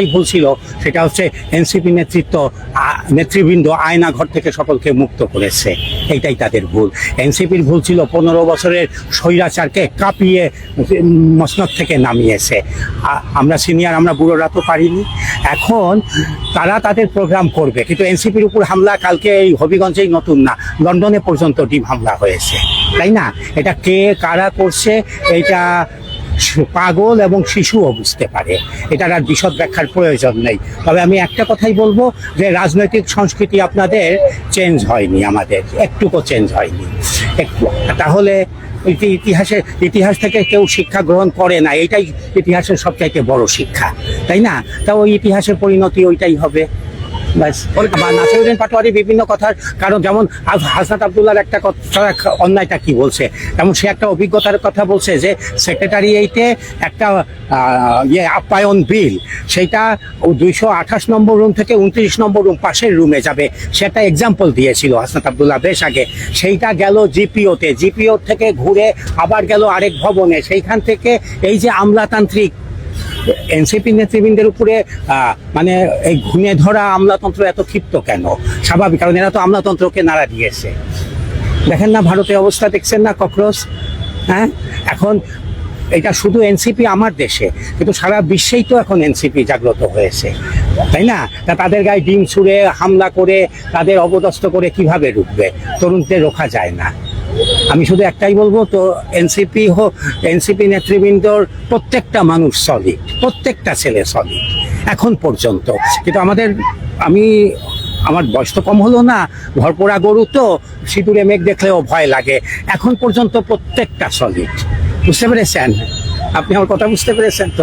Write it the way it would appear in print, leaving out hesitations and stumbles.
একটাই ভুল ছিল, সেটা হচ্ছে এনসিপি নেতৃবৃন্দ আয়নাঘর থেকে সকলকে মুক্ত করেছে, এইটাই তাদের ভুল। এনসিপির ভুল ছিল 15 বছরের স্বৈরাচারকে কাঁপিয়ে মসনদ থেকে নামিয়েছে। আমরা সিনিয়র, আমরা বুড়োরা তো পারিনি। এখন তারা তাদের প্রোগ্রাম করবে, কিন্তু এনসিপির উপর হামলা কালকে এই হবিগঞ্জেই নতুন না, লন্ডনে পর্যন্ত ডিম হামলা হয়েছে, তাই না? এটা কে কারা করছে এটা পাগল এবং শিশুও বুঝতে পারে, এটার আর বিশদ ব্যাখ্যার প্রয়োজন নেই। তবে আমি একটা কথাই বলবো যে রাজনৈতিক সংস্কৃতি আপনাদের চেঞ্জ হয়নি, আমাদের একটুকু চেঞ্জ হয়নি। তাহলে ইতিহাস থেকে কেউ শিক্ষা গ্রহণ করে না, এইটাই ইতিহাসের সবচাইতে বড় শিক্ষা, তাই না? তা ওই ইতিহাসের পরিণতি ওইটাই হবে। বা নাসিরউদ্দিন পাটোয়ারি বিভিন্ন কথার কারণ, যেমন হাসনাত আবদুল্লাহর একটা কথা, অন্যায়টা কি বলছে, যেমন সে একটা অভিজ্ঞতার কথা বলছে যে সেক্রেটারিয়েটে একটা আপ্যায়ন বিল, সেইটা 228 নম্বর রুম থেকে 29 নম্বর রুম পাশের রুমে যাবে, সে একটা এক্সাম্পল দিয়েছিল হাসনাত আবদুল্লাহ বেশ আগে। সেইটা গেল জিপিও থেকে ঘুরে আবার গেল আরেক ভবনে, সেইখান থেকে এই যে আমলাতান্ত্রিক এনসিপি নেতৃবৃন্দের উপরে মানে এই ঘুণে ধরা আমলাতন্ত্র এত ক্ষিপ্ত কেন? স্বাভাবিক, কারণ এরা তো আমলাতন্ত্রকে নাড়া দিয়েছে। দেখেন না ভারতের অবস্থা, দেখছেন না ককরোচ? হ্যাঁ, এখন এটা শুধু এনসিপি আমার দেশে, কিন্তু সারা বিশ্বেই তো এখন এনসিপি জাগ্রত হয়েছে, তাই না? তা তাদের গায়ে ডিম ছুঁড়ে হামলা করে তাদের অপদস্থ করে কিভাবে রুখবে? তরুণদের রোখা যায় না। আমি শুধু একটাই বলবো, তো এনসিপি নেতৃবৃন্দর প্রত্যেকটা মানুষ সলিড, প্রত্যেকটা ছেলে সলিড এখন পর্যন্ত। কিন্তু আমার বয়স তো কম হলো না, ভরপোড়া গরু তো, সিঁদুরে মেঘ দেখলেও ভয় লাগে। এখন পর্যন্ত প্রত্যেকটা সলিড, বুঝতে পেরেছেন? আপনি আমার কথা বুঝতে পেরেছেন তো?